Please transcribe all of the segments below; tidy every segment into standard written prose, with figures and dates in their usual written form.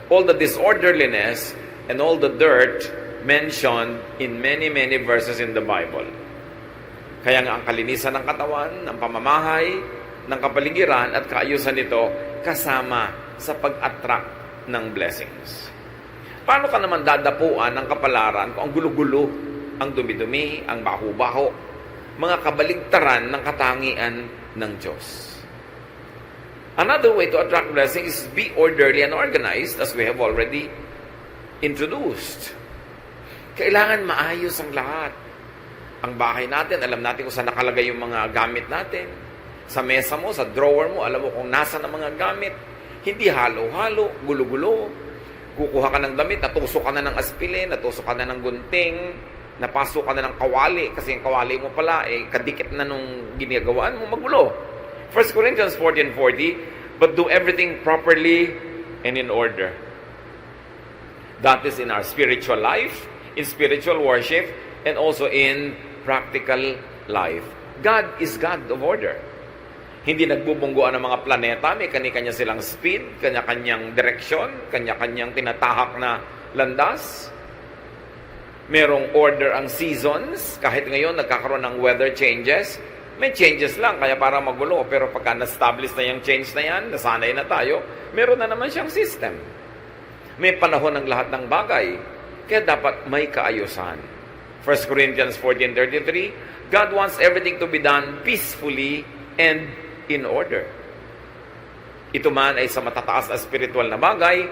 all the disorderliness and all the dirt mentioned in many, many verses in the Bible. Kaya nga ang kalinisan ng katawan, ng pamamahay, ng kapaligiran at kaayusan nito kasama sa pag-attract ng blessings. Paano ka naman dadapuan ng kapalaran kung ang gulo-gulo, ang dumi-dumi, ang baho-baho, mga kabaligtaran ng katangian ng Diyos? Another way to attract blessings is be orderly and organized, as we have already introduced. Kailangan maayos ang lahat. Ang bahay natin, alam natin kung saan nakalagay yung mga gamit natin. Sa mesa mo, sa drawer mo, alam mo kung nasa ang mga gamit. Hindi halo-halo, gulo-gulo. Kukuha ka ng damit, natusok ka na ng aspilin, natusok ka na ng gunting, napasok ka na ng kawali, kasi yung kawali mo pala, kadikit na nung ginagawaan mo, magulo. 1 Corinthians 14:40, but do everything properly and in order. That is in our spiritual life, in spiritual worship, and also in practical life. God is God of order. Hindi nagbubungguan ng mga planeta, may kanya-kanya silang speed, kanya-kanyang direksyon, kanya-kanyang tinatahak na landas. Merong order ang seasons, kahit ngayon nagkakaroon ng weather changes, may changes lang, kaya para magulo. Pero pagka na-establish na yung change na yan, nasanay na tayo, meron na naman siyang system. May panahon ng lahat ng bagay, kaya dapat may kaayusan. 1 Corinthians 14:33, God wants everything to be done peacefully and in order. Ito man ay sa matataas na spiritual na bagay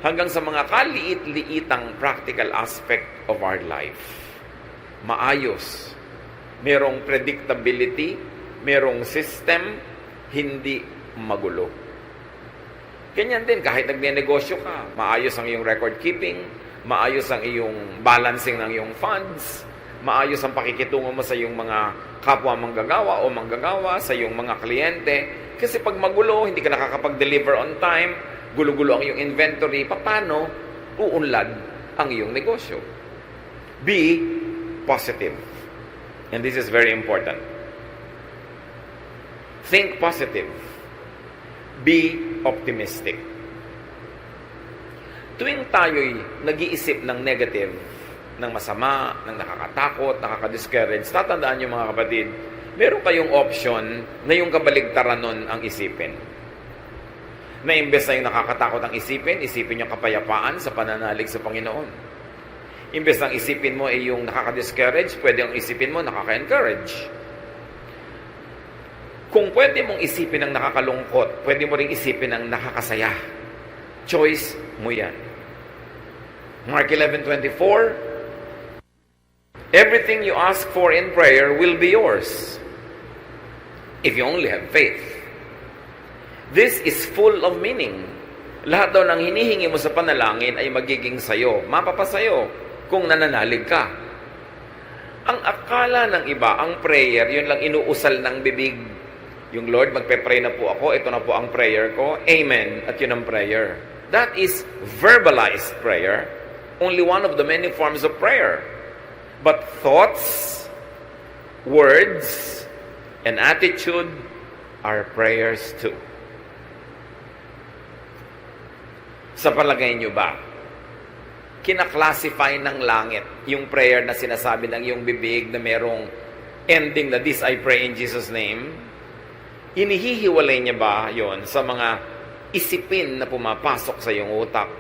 hanggang sa mga kaliit-liitang practical aspect of our life. Maayos. Merong predictability, merong system, hindi magulo. Ganyan din, kahit nagnenegosyo ka, maayos ang iyong record keeping, maayos ang iyong balancing ng iyong funds, maayos ang pakikitungo mo sa iyong mga kapwa manggagawa o manggagawa, sa iyong mga kliyente. Kasi pag magulo, hindi ka nakakapag-deliver on time, gulo-gulo ang iyong inventory, paano uunlad ang iyong negosyo? Be positive. And this is very important. Think positive. Be optimistic. Tuwing tayo'y nag-iisip ng negative, ng masama, ng nakakatakot, nakaka-discourage, tatandaan niyo mga kapatid, meron kayong option na yung kabaligtaran nun ang isipin. Na imbes na yung nakakatakot ang isipin yung kapayapaan sa pananalig sa Panginoon. Imbes na isipin mo ay yung nakaka-discourage, pwede ang isipin mo nakaka-encourage. Kung pwede mong isipin ang nakakalungkot, pwede mo ring isipin ang nakakasaya. Choice mo yan. Mark 11:24, everything you ask for in prayer will be yours if you only have faith. This is full of meaning. Lahat daw ng hinihingi mo sa panalangin ay magiging sayo, mapapasayo kung nananalig ka. Ang akala ng iba, ang prayer, yun lang inuusal ng bibig. Yung Lord, magpe-pray na po ako, ito na po ang prayer ko, amen, at yun ang prayer. That is verbalized prayer, only one of the many forms of prayer. But thoughts, words, and attitude are prayers too. Sa palagay nyo ba, kinaklasify ng langit yung prayer na sinasabi ng iyong bibig na merong ending na this I pray in Jesus' name? Inihihiwalay niya ba yon sa mga isipin na pumapasok sa iyong utak?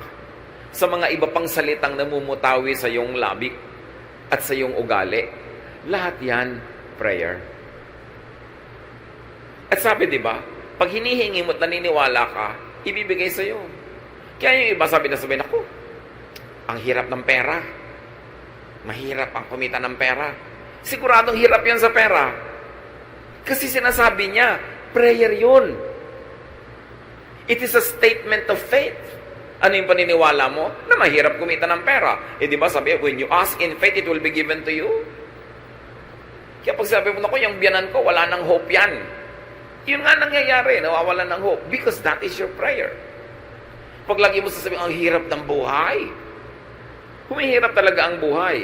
Sa mga iba pang salitang namumutawi sa iyong labi at sa iyong ugali? Lahat yan, prayer. At sabi, di ba, pag hinihingi mo at naniniwala ka, ibibigay sa iyo. Kaya yung iba sabi, ako, ang hirap ng pera. Mahirap ang kumita ng pera. Siguradong hirap yan sa pera. Kasi sinasabi niya, prayer yun. It is a statement of faith. Ano yung paniniwala mo? Na mahirap kumita ng pera. Di ba sabi, when you ask in faith, it will be given to you. Kaya pag sabi mo, yung biyanan ko, wala nang hope yan. Yun nga nangyayari, nawawalan ng hope. Because that is your prayer. Pag lagi mo sasabihin, ang hirap ng buhay. Humihirap talaga ang buhay.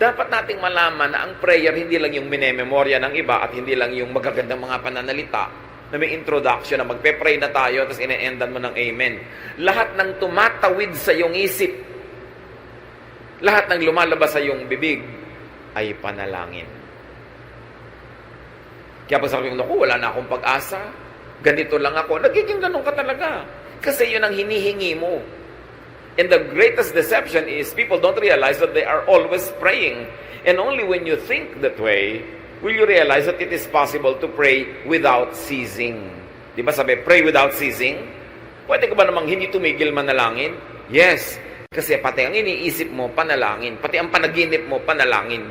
Dapat nating malaman na ang prayer hindi lang yung minememorya ng iba at hindi lang yung magagandang mga pananalita. na may introduction na magpe-pray na tayo tapos ine-endan mo ng amen. Lahat ng tumatawid sa iyong isip, lahat ng lumalabas sa iyong bibig ay panalangin. Kaya pag sabi ko, naku, wala na akong pag-asa, ganito lang ako, nagiging ganun ka talaga. Kasi yun ang hinihingi mo. And the greatest deception is people don't realize that they are always praying. And only when you think that way, will you realize that it is possible to pray without ceasing. Di ba sabi, pray without ceasing? Pwede ka ba namang hindi tumigil manalangin? Yes. Kasi pati ang iniisip mo, panalangin. Pati ang panaginip mo, panalangin.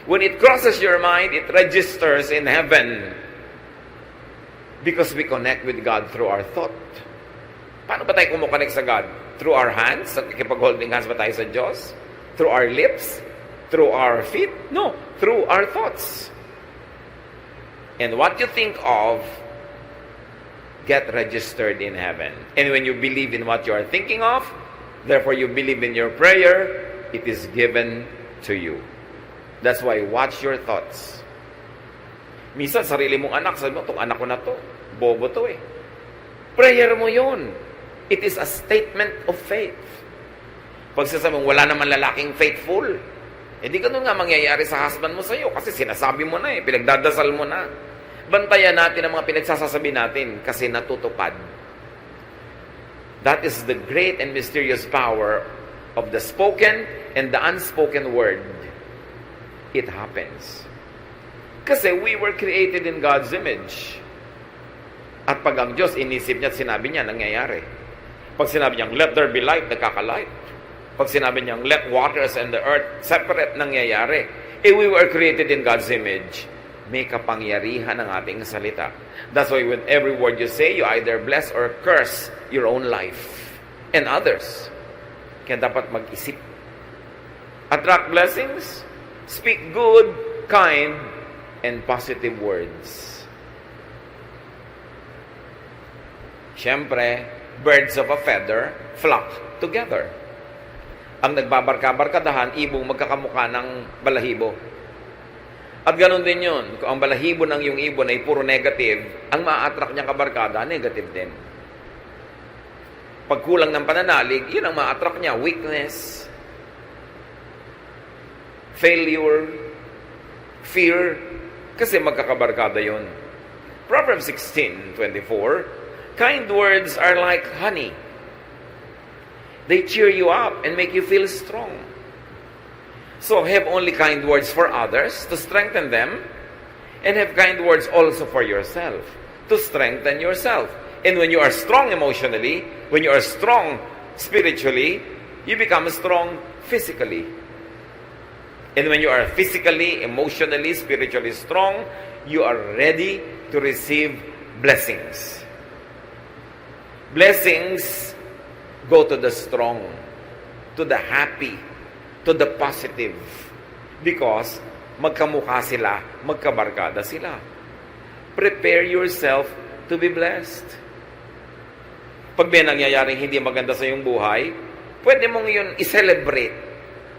When it crosses your mind, it registers in heaven. Because we connect with God through our thought. Paano ba tayo kumukonect sa God? Through our hands? Nakikipag-holding hands ba tayo sa Diyos? Through our lips? Through our feet? No, through our thoughts. And what you think of, get registered in heaven. And when you believe in what you are thinking of, therefore you believe in your prayer, it is given to you. That's why watch your thoughts. Minsan, sarili mong anak, sabi mo, itong anak ko na to, bobo to eh. Prayer mo yun. It is a statement of faith. Pag sasabi mo, wala naman lalaking faithful, hindi ganun nga mangyayari sa husband mo sa'yo kasi sinasabi mo na eh, pinagdadasal mo na. Bantayan natin ang mga pinagsasasabi natin kasi natutupad. That is the great and mysterious power of the spoken and the unspoken word. It happens. Kasi we were created in God's image. At pag ang Diyos inisip niya at sinabi niya, nangyayari. Pag sinabi niya, let there be light, nagkaka-light. Pag sinabi niyang, let waters and the earth separate, nangyayari. We were created in God's image. May kapangyarihan ang ating salita. That's why with every word you say, you either bless or curse your own life and others. Kaya dapat mag-isip. Attract blessings. Speak good, kind, and positive words. Siyempre, birds of a feather flock together. Ang nagbabarka-barkadahan, ibong magkakamukha ng balahibo. At ganoon din yun. Kung ang balahibo ng yung ibon ay puro negative, ang ma-attract niyang kabarkada, negative din. Pag kulang ng pananalig, yun ang ma-attract niya. Weakness, failure, fear, kasi magkakabarkada yun. Proverbs 16:24, kind words are like honey. They cheer you up and make you feel strong. So have only kind words for others to strengthen them, and have kind words also for yourself to strengthen yourself. And when you are strong emotionally, when you are strong spiritually, you become strong physically. And when you are physically, emotionally, spiritually strong, you are ready to receive blessings. Blessings go to the strong, to the happy, to the positive. Because magkamukha sila, magkabarkada sila. Prepare yourself to be blessed. Pag may nangyayaring hindi maganda sa iyong buhay, pwede mong yun i-celebrate.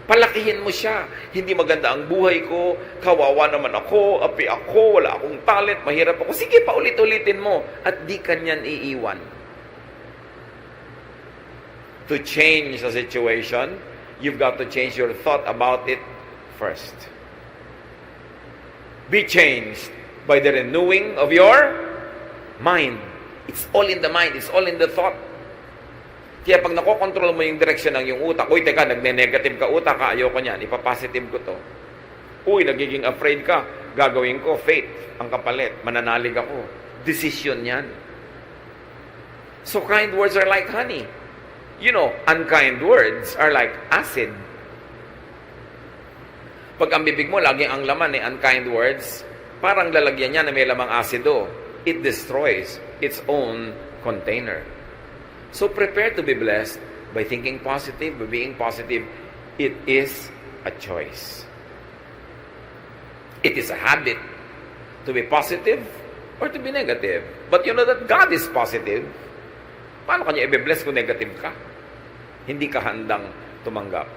Palakihin mo siya. Hindi maganda ang buhay ko, kawawa naman ako, api ako, wala akong talent, mahirap ako. Sige, paulit-ulitin mo at di kanyan iiwan. To change the situation, you've got to change your thought about it first. Be changed by the renewing of your mind. It's all in the mind. It's all in the thought. Kaya pag nakokontrol mo yung direction ng yung utak, uy, teka, nagne-negative ka utak, ayoko niyan, ipapositive ko to. Uy, nagiging afraid ka, gagawin ko, faith, ang kapalit, mananalig ako. Decision yan. So kind words are like honey. You know, unkind words are like acid. Pag ang bibig mo, laging ang laman unkind words, parang lalagyan niya na may lamang asido. It destroys its own container. So prepare to be blessed by thinking positive, by being positive. It is a choice. It is a habit to be positive or to be negative. But you know that God is positive. Paano kanya i-bless kung negative ka? Hindi ka handang tumanggap.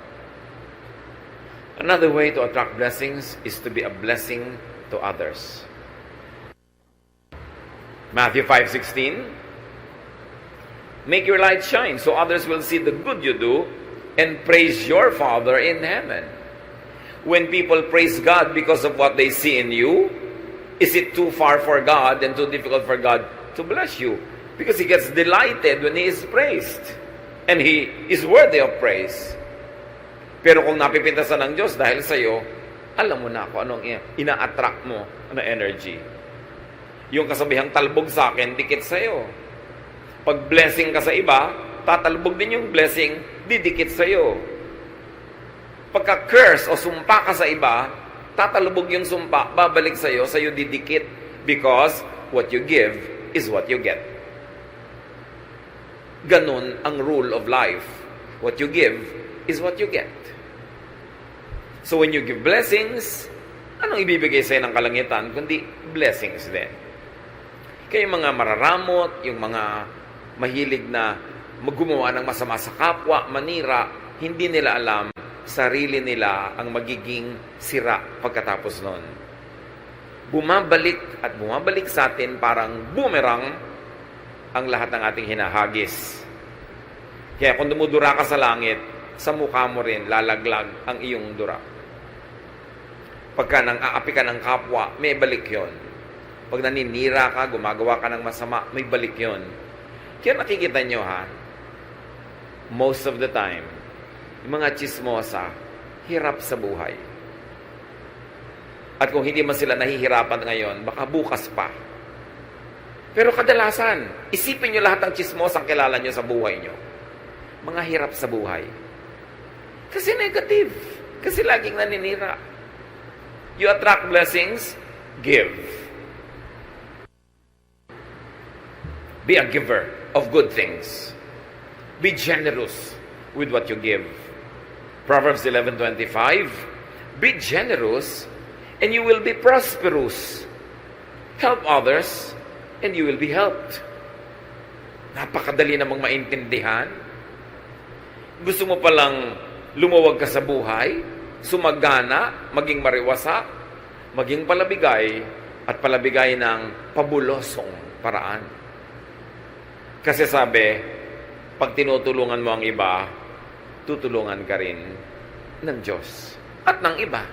Another way to attract blessings is to be a blessing to others. Matthew 5:16, make your light shine so others will see the good you do and praise your Father in heaven. When people praise God because of what they see in you, is it too far for God and too difficult for God to bless you? Because He gets delighted when He is praised. And He is worthy of praise. Pero kung napipintasan ng Diyos dahil sa iyo, alam mo na kung anong ina-attract mo na energy. Yung kasabihang talbog sa akin, dikit sa iyo. Pag blessing ka sa iba, tatalbog din yung blessing, didikit sa iyo. Pagka curse o sumpa ka sa iba, tatalbog yung sumpa, babalik sa iyo didikit. Because what you give is what you get. Ganun ang rule of life. What you give is what you get. So when you give blessings, anong ibibigay sa'yo ng kalangitan? Kundi blessings din. Kaya yung mga mararamot, yung mga mahilig na gumawa ng masama sa kapwa, manira, hindi nila alam, sarili nila ang magiging sira pagkatapos nun. Bumabalik at bumabalik sa atin parang boomerang ang lahat ng ating hinahagis. Kaya kung dumudura ka sa langit, sa mukha mo rin lalaglag ang iyong dura. Pagka nang aapi ka ng kapwa, may balik yon. Pag naninira ka, gumagawa ka ng masama, may balik yon. Kaya nakikita nyo most of the time, yung mga chismosa, hirap sa buhay. At kung hindi man sila nahihirapan ngayon, baka bukas pa. Pero kadalasan, isipin nyo lahat ng chismosa ang kilala nyo sa buhay nyo. Mga hirap sa buhay. Kasi negative. Kasi laging naninira. You attract blessings, give. Be a giver of good things. Be generous with what you give. Proverbs 11:25, be generous and you will be prosperous. Help others and you will be helped. Napakadali namang maintindihan. Gusto mo palang lumuwag ka sa buhay, sumagana, maging mariwasak, maging palabigay, at palabigay ng pabulosong paraan. Kasi sabi, pag tinutulungan mo ang iba, tutulungan ka rin ng Diyos at ng iba.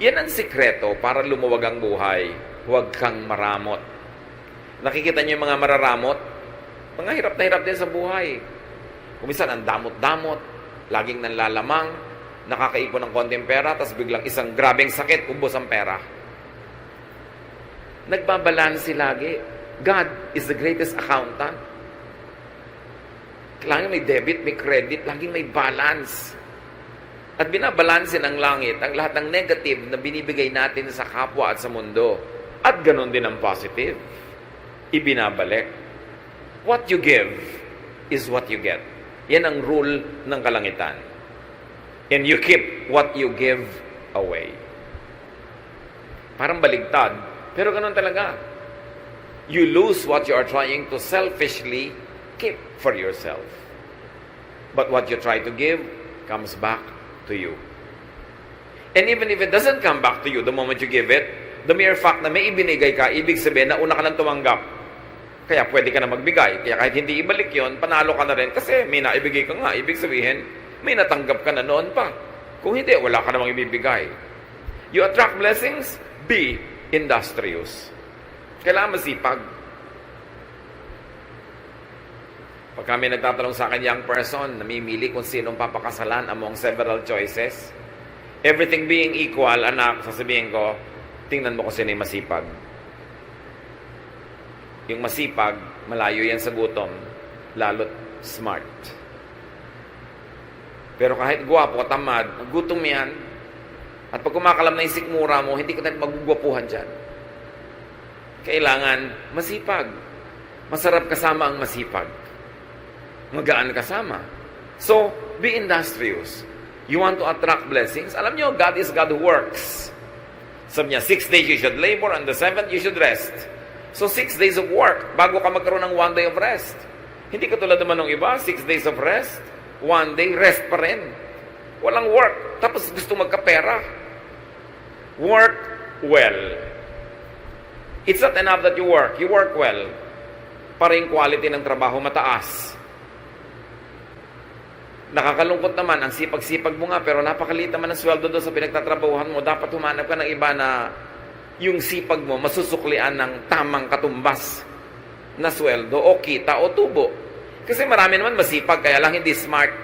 Yan ang sikreto para lumuwag ang buhay. Huwag kang maramot. Nakikita niyo yung mga mararamot? Mga hirap na hirap din sa buhay. Kuminsan, ang damot-damot, laging nanlalamang, nakakaipon ng konting pera, tapos biglang isang grabeng sakit, ubos ang pera. Nagbabalansi lagi. God is the greatest accountant. Kailangan may debit, may credit, laging may balance. At binabalansin ng langit ang lahat ng negative na binibigay natin sa kapwa at sa mundo. At ganun din ang positive. Ibinabalik. What you give is what you get. Yan ang rule ng kalangitan. And you keep what you give away. Parang baligtad, pero ganun talaga. You lose what you are trying to selfishly keep for yourself. But what you try to give comes back to you. And even if it doesn't come back to you the moment you give it, the mere fact na may ibinigay ka, ibig sabihin na una ka nang tumanggap. Kaya pwede ka na magbigay. Kaya kahit hindi ibalik yon, panalo ka na rin kasi may naibigay ka nga. Ibig sabihin, may natanggap ka na noon pa. Kung hindi, wala ka namang ibibigay. You attract blessings, be industrious. Kailangan masipag. Pag kami nagtatanong sa akin, young person, namimili kung sinong papakasalan among several choices, everything being equal, anak, sasabihin ko, tingnan mo kung sino yung masipag. Yung masipag, malayo yan sa gutom, lalo't smart. Pero kahit guwapo, tamad, gutom yan, at pag kumakalam na yung sikmura mo, hindi ka na magugwapuhan dyan. Kailangan masipag. Masarap kasama ang masipag. Magaan kasama. So, be industrious. You want to attract blessings? Alam nyo, God is God who works. Sabi niya, 6 days you should labor, and the 7th you should rest. So, 6 days of work, bago ka magkaroon ng 1 day of rest. Hindi katulad naman ng iba, 6 days of rest, 1 day, rest pa rin. Walang work, tapos gusto magkapera. Work well. It's not enough that you work well, para yung quality ng trabaho mataas. Nakakalungkot naman, ang sipag-sipag mo nga, pero napakaliit naman ang sweldo doon sa pinagtatrabahuhan mo. Dapat humanap ka ng iba na yung sipag mo masusuklian ng tamang katumbas na sweldo o kita o tubo. Kasi marami naman masipag, kaya lang hindi smart.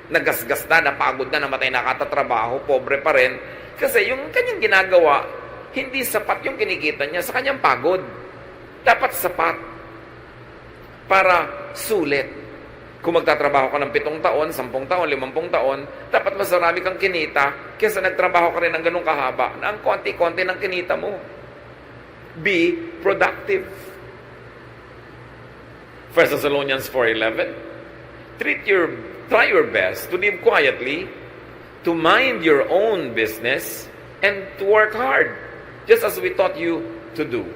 Nagasgas na, napagod na, namatay na katatrabaho, pobre pa rin. Kasi yung kanyang ginagawa, hindi sapat yung kinikita niya sa kanyang pagod. Dapat sapat para sulit. Kung magtatrabaho ka ng 7 taon, 10 taon, 50 taon, dapat mas marami kang kinita kaysa nagtrabaho ka rin ng ganung kahaba na ang konti-konti ng kinita mo. Be productive. 1 Thessalonians 4:11, try your best to live quietly, to mind your own business, and to work hard, just as we taught you to do.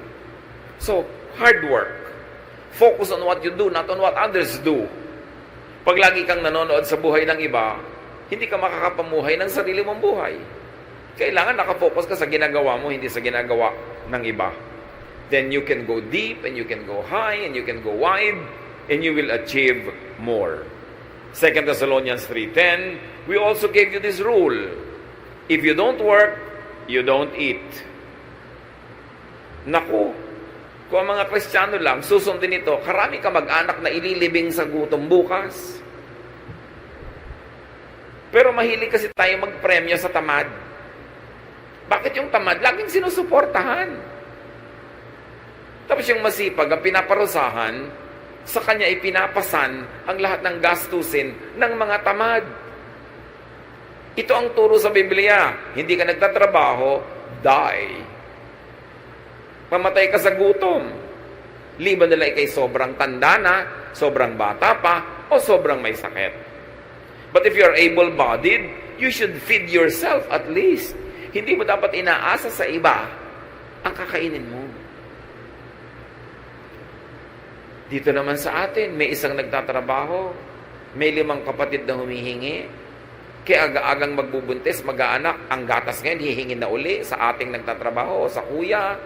So, hard work. Focus on what you do, not on what others do. Pag lagi kang nanonood sa buhay ng iba, hindi ka makakapamuhay ng sarili mong buhay. Kailangan nakafocus ka sa ginagawa mo, hindi sa ginagawa ng iba. Then you can go deep, and you can go high, and you can go wide, and you will achieve more. 2 Thessalonians 3:10, we also gave you this rule. If you don't work, you don't eat. Naku, kung ang mga Kristiyano lang, susundin ito, karami ka mag-anak na ililibing sa gutom bukas. Pero mahilig kasi tayo magpremyo sa tamad. Bakit yung tamad? Laging sinusuportahan. Tapos yung masipag, ang pinaparusahan, sa kanya ipinapasan ang lahat ng gastusin ng mga tamad. Ito ang turo sa Biblia. Hindi ka nagtatrabaho, die. Mamatay ka sa gutom. Liban nila ikay sobrang tanda na, sobrang bata pa, o sobrang may sakit. But if you're able-bodied, you should feed yourself at least. Hindi mo dapat inaasa sa iba ang kakainin mo. Dito naman sa atin, may isang nagtatrabaho, may 5 kapatid na humihingi, kaya aga-agang magbubuntis, mag-aanak, ang gatas ngayon, hihingin na uli sa ating nagtatrabaho, sa kuya.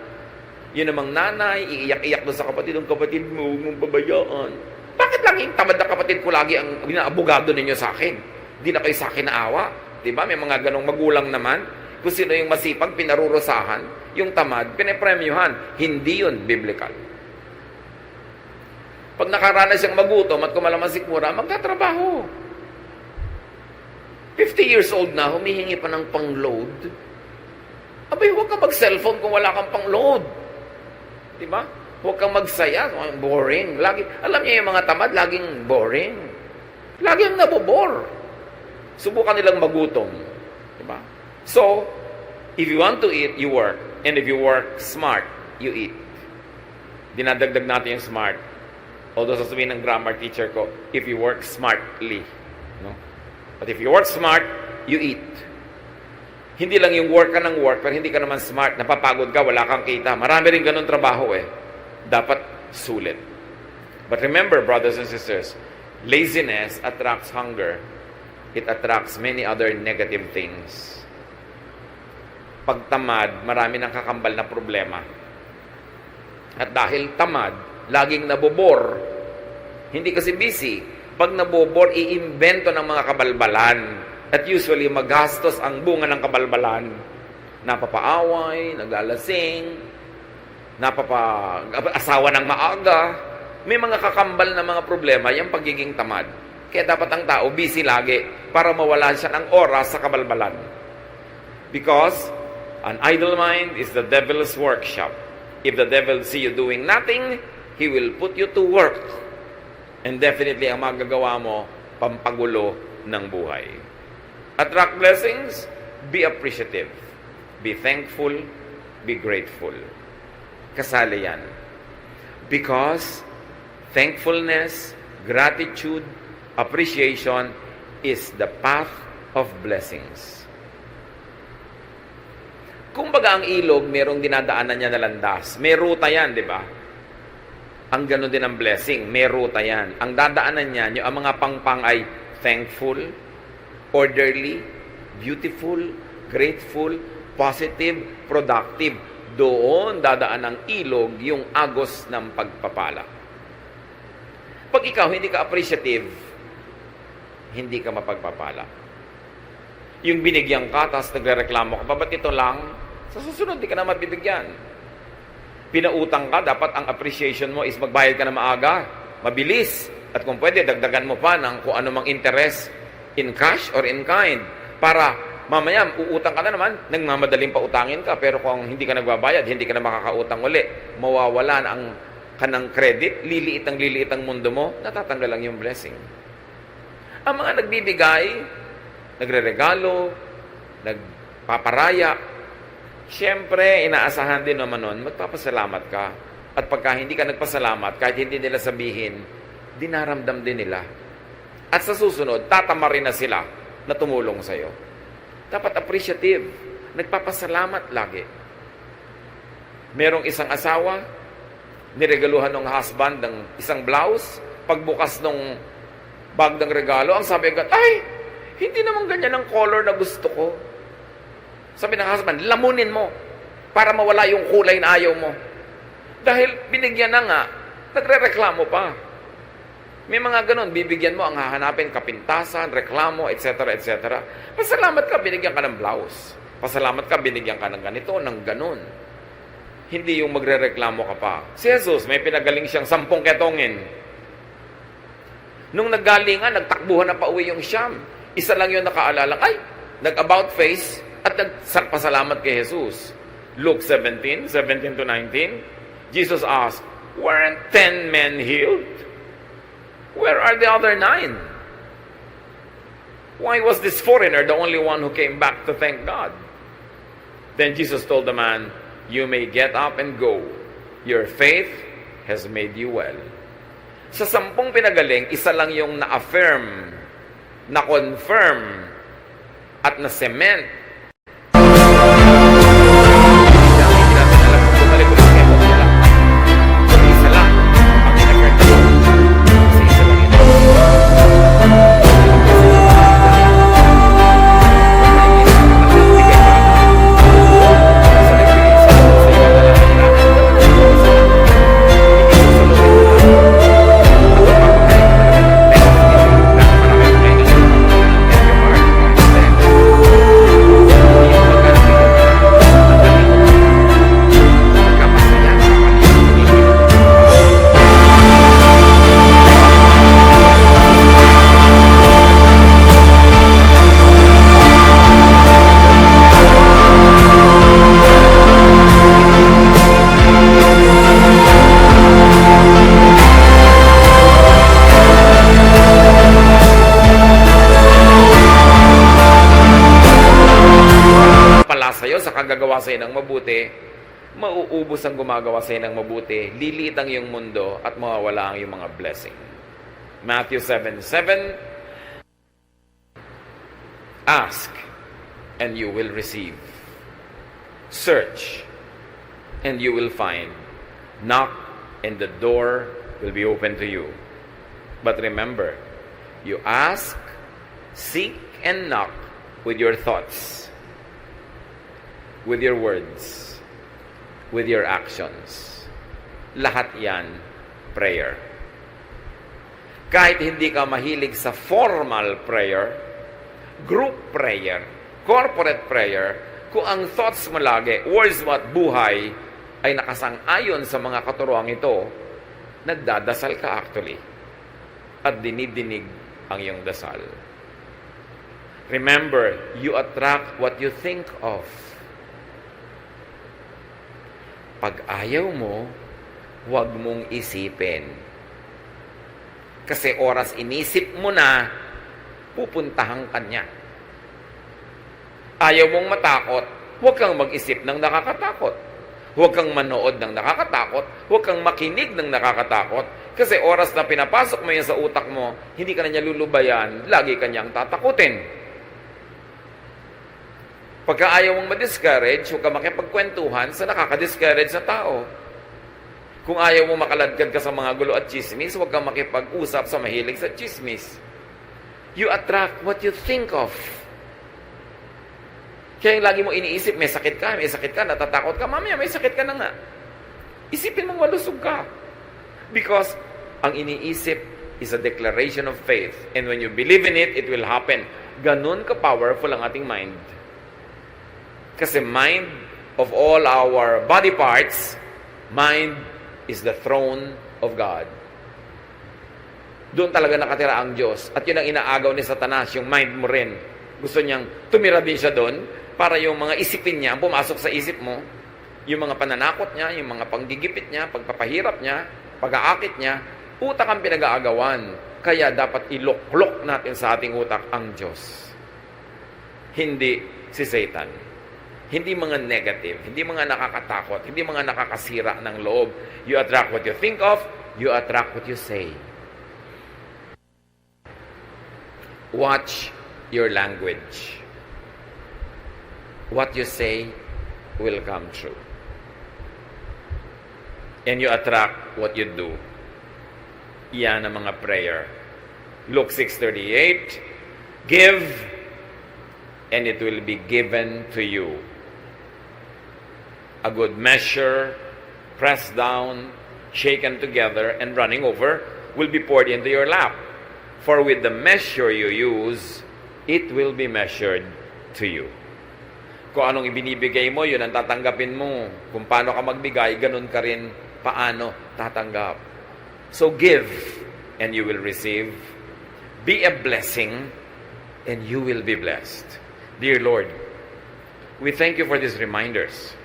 Yun namang nanay, iiyak-iyak doon sa kapatid, ang kapatid mo, huwag mong pabayaan. Bakit lang yung tamad na kapatid ko lagi ang abogado ninyo sa akin? Di na kayo sa akin naawa. Diba? May mga ganong magulang naman. Kung sino yung masipag, pinarurusahan. Yung tamad, pinapremyuhan. Hindi yun biblical. Pag nakaranas siyang magutom at kumalaman sikmura, magtatrabaho. 50 years old na, humihingi pa ng pang-load. Abay, huwag kang mag-cellphone kung wala kang pang-load. Diba? Huwag kang magsaya. Boring. Alam niyo yung mga tamad, laging boring. Laging nabobore. Subukan nilang magutom. Diba? So, if you want to eat, you work. And if you work smart, you eat. Dinadagdag natin yung smart. Although sasabihin ng grammar teacher ko, if you work smartly. No? But if you work smart, you eat. Hindi lang yung work ka ng work, pero hindi ka naman smart, napapagod ka, wala kang kita. Marami rin ganun trabaho eh. Dapat sulit. But remember, brothers and sisters, laziness attracts hunger. It attracts many other negative things. Pag tamad, marami ng kakambal na problema. At dahil tamad, laging nabobor. Hindi kasi busy. Pag nabobor, iimbento ng mga kabalbalan. At usually, magastos ang bunga ng kabalbalan. Napapaaway, naglalasing, asawa ng maaga. May mga kakambal na mga problema, yung pagiging tamad. Kaya dapat ang tao busy lagi para mawala siya ng oras sa kabalbalan. Because an idle mind is the devil's workshop. If the devil see you doing nothing, he will put you to work. And definitely, ang magagawa mo, pampagulo ng buhay. Attract blessings, be appreciative. Be thankful, be grateful. Kasali yan. Because thankfulness, gratitude, appreciation is the path of blessings. Kumbaga ang ilog, merong dinadaanan niya na landas. May ruta yan, di ba? Ang gano'n din ang blessing, may ruta yan. Ang dadaanan niya, yung mga pangpang ay thankful, orderly, beautiful, grateful, positive, productive. doon dadaan ng ilog yung agos ng pagpapala. Pag ikaw hindi ka appreciative, hindi ka mapagpapala. Yung binigyan ka, tapos nagrereklamo ka, ba't ito lang? Sa susunod, di ka na mabibigyan. Pinautang ka, dapat ang appreciation mo is magbayad ka na maaga, mabilis. At kung pwede, dagdagan mo pa ng kung ano mang interest in cash or in kind. Para mamaya, uutang ka na naman, nagmamadaling pautangin ka. Pero kung hindi ka nagbabayad, hindi ka na makakautang uli. Mawawalan ang kanang credit, liliit ang mundo mo, natatanggal lang yung blessing. Ang mga nagbibigay, nagreregalo, nagpaparaya, siyempre, inaasahan din naman nun, magpapasalamat ka. At pagka hindi ka nagpasalamat, kahit hindi nila sabihin, dinaramdam din nila. At sa susunod, tatama rin na sila na tumulong sa'yo. Dapat appreciative. Nagpapasalamat lagi. Merong isang asawa, niregaluhan ng husband ng isang blouse, pagbukas ng bag ng regalo, ang sabi agad, ay, hindi naman ganyan ang color na gusto ko. Sabi ng husband, lamunin mo para mawala yung kulay na ayaw mo. Dahil binigyan na nga, nagre-reklamo pa. May mga ganun, bibigyan mo ang hahanapin, kapintasan, reklamo, etc., etc. Pasalamat ka, binigyan ka ng blouse. Pasalamat ka, binigyan ka ng ganito, ng ganun. Hindi yung magre-reklamo ka pa. Si Jesus, may pinagaling siyang 10 ketongin. Nung naggalingan, nagtakbuhan na pauwi yung Siyam. Isa lang yung nakaalala, ay, nag-about face at nagpasalamat kay Jesus. Luke 17 to 19, Jesus asked, weren't 10 men healed? Where are the other 9? Why was this foreigner the only one who came back to thank God? Then Jesus told the man, you may get up and go. Your faith has made you well. Sa 10 pinagaling, isa lang yung na-affirm, na-confirm, at na-cement. Sa'yo sa kagagawa sa'yo ng mabuti, mauubos ang gumagawa sa'yo ng mabuti, liliit ang iyong mundo at mawawala ang iyong mga blessing. Matthew 7:7, ask and you will receive. Search and you will find. Knock and the door will be open to you. But remember, you ask, seek, and knock with your thoughts, with your words, with your actions. Lahat yan, prayer. Kahit hindi ka mahilig sa formal prayer, group prayer, corporate prayer, kung ang thoughts mo lagi, words mo at buhay, ay nakasang-ayon sa mga katuruang ito, nagdadasal ka actually. At dinidinig ang iyong dasal. Remember, you attract what you think of. Pag ayaw mo, huwag mong isipin. Kasi oras inisip mo na, pupuntahan ka niya. Ayaw mong matakot, huwag kang mag-isip ng nakakatakot. Huwag kang manood ng nakakatakot, huwag kang makinig ng nakakatakot. Kasi oras na pinapasok mo yan sa utak mo, hindi ka na niya lulubayan, lagi ka niyang tatakutin. Pagka ayaw mong ma-discourage, huwag ka makipagkwentuhan sa nakaka-discourage sa tao. Kung ayaw mong makaladkad ka sa mga gulo at chismis, huwag kang makipag-usap sa mahilig sa chismis. You attract what you think of. Kaya yung lagi mo iniisip, may sakit ka, natatakot ka, mamaya may sakit ka na nga. Isipin mong malusog ka. Because ang iniisip is a declaration of faith. And when you believe in it, it will happen. Ganun ka-powerful ang ating mind. Kasi mind of all our body parts, mind is the throne of God. Doon talaga nakatira ang Diyos. At yun ang inaagaw ni Satanas, yung mind mo rin. Gusto niyang tumira din siya doon para yung mga isipin niya, pumasok sa isip mo, yung mga pananakot niya, yung mga panggigipit niya, pagpapahirap niya, pag-aakit niya, utak ang pinag-aagawan. Kaya dapat iloklok natin sa ating utak ang Diyos. Hindi si Satan. Hindi mga negative, hindi mga nakakatakot, hindi mga nakakasira ng loob. You attract what you think of, you attract what you say. Watch your language. What you say will come true. And you attract what you do. Iyan ang mga prayer. Luke 6:38, give, and it will be given to you. A good measure, pressed down, shaken together, and running over, will be poured into your lap. For with the measure you use, it will be measured to you. Kung anong ibinibigay mo, yun ang tatanggapin mo. Kung paano ka magbigay, ganun ka rin paano tatanggap. So give, and you will receive. Be a blessing, and you will be blessed. Dear Lord, we thank you for these reminders.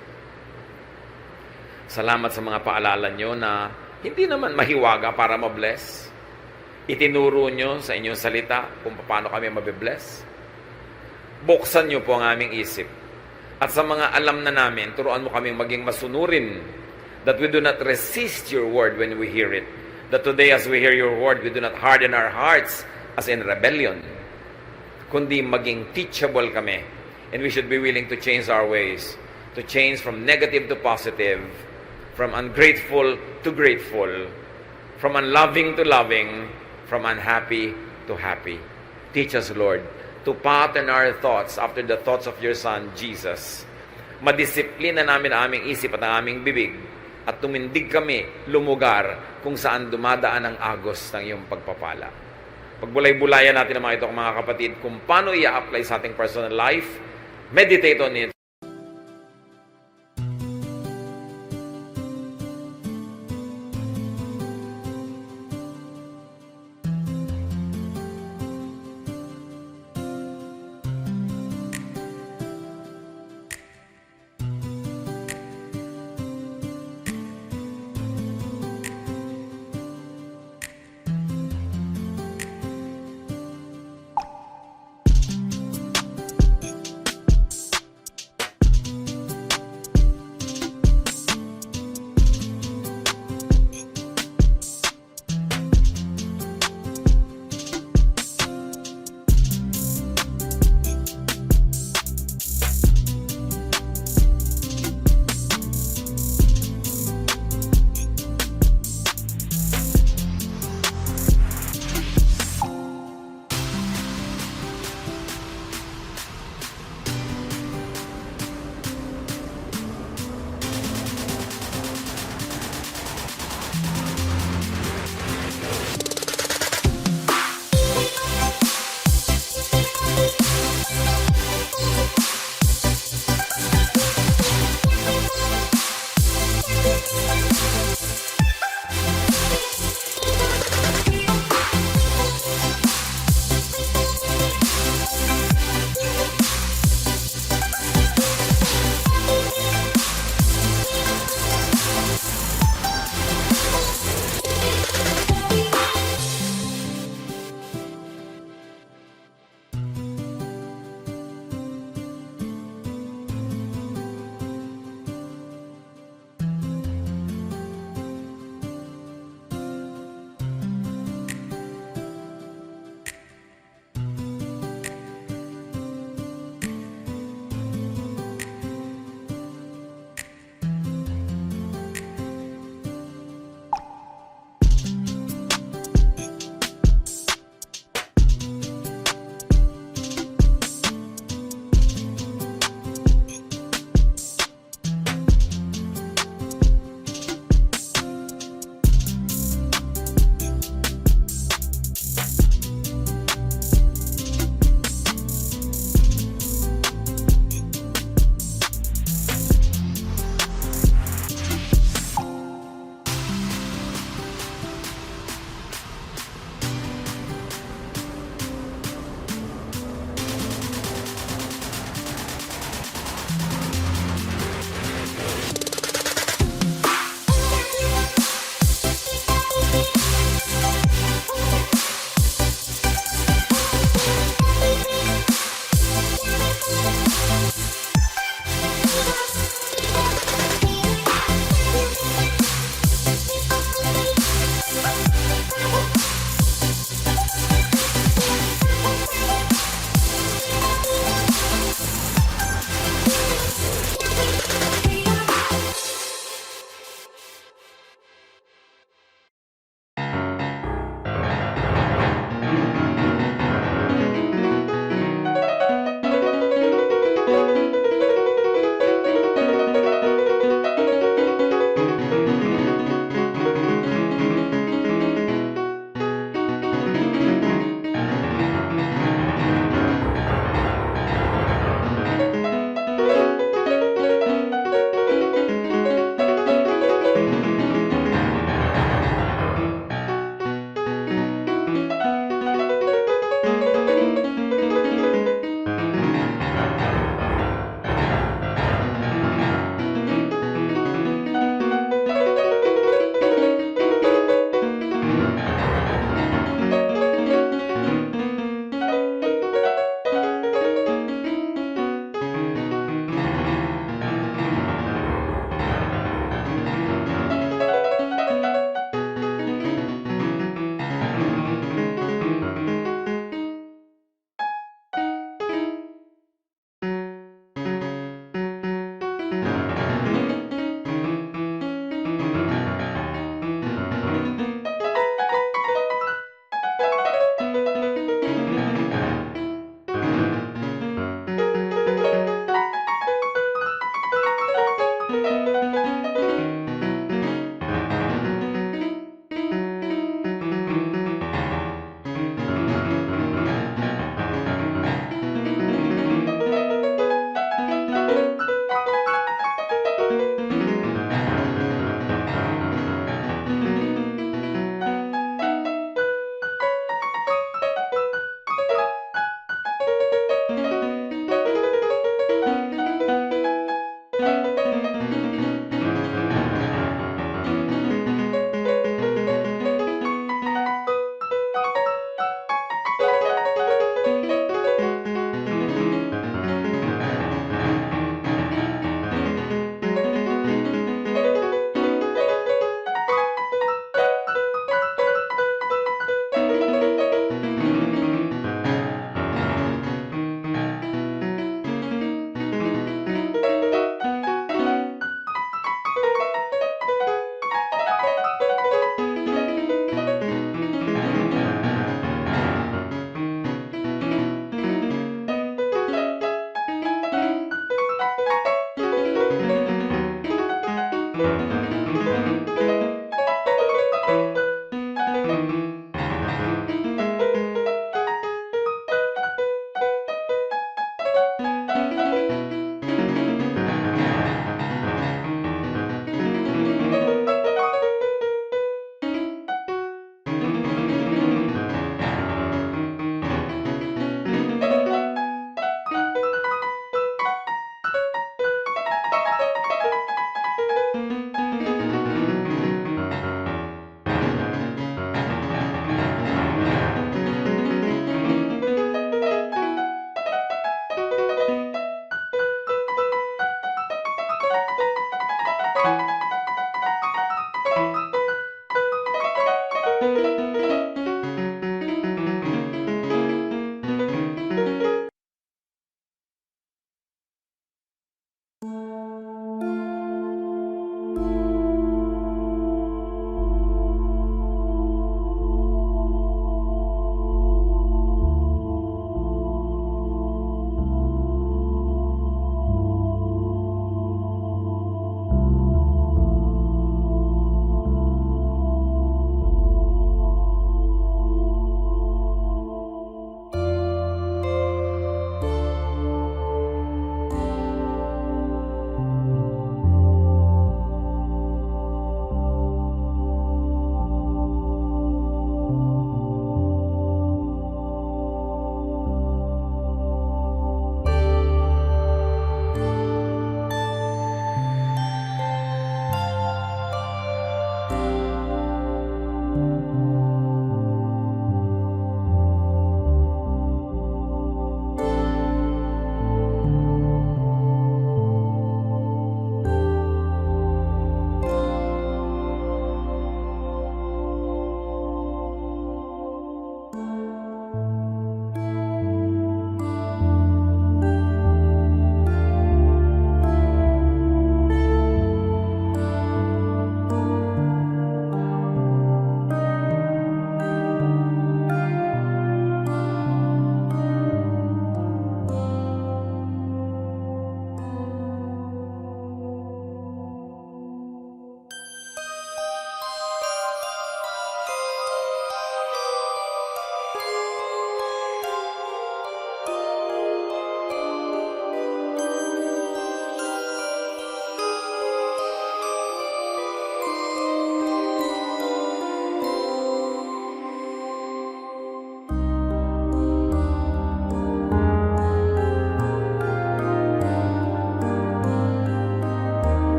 Salamat sa mga paalala nyo na hindi naman mahiwaga para mabless. Itinuro nyo sa inyong salita kung paano kami mabibless. Buksan nyo po ang aming isip. At sa mga alam na namin, turuan mo kami maging masunurin, that we do not resist your word when we hear it. That today as we hear your word, we do not harden our hearts as in rebellion, kundi maging teachable kami. And we should be willing to change our ways, to change from negative to positive, from ungrateful to grateful, from unloving to loving, from unhappy to happy. Teach us, Lord, to pattern our thoughts after the thoughts of your Son, Jesus. Madisiplina namin ang aming isip at ang aming bibig at tumindig kami lumugar kung saan dumadaan ang agos ng iyong pagpapala. Pagbulay-bulayan natin ang mga ito, mga kapatid, kung paano i-apply sa ating personal life, meditate on it,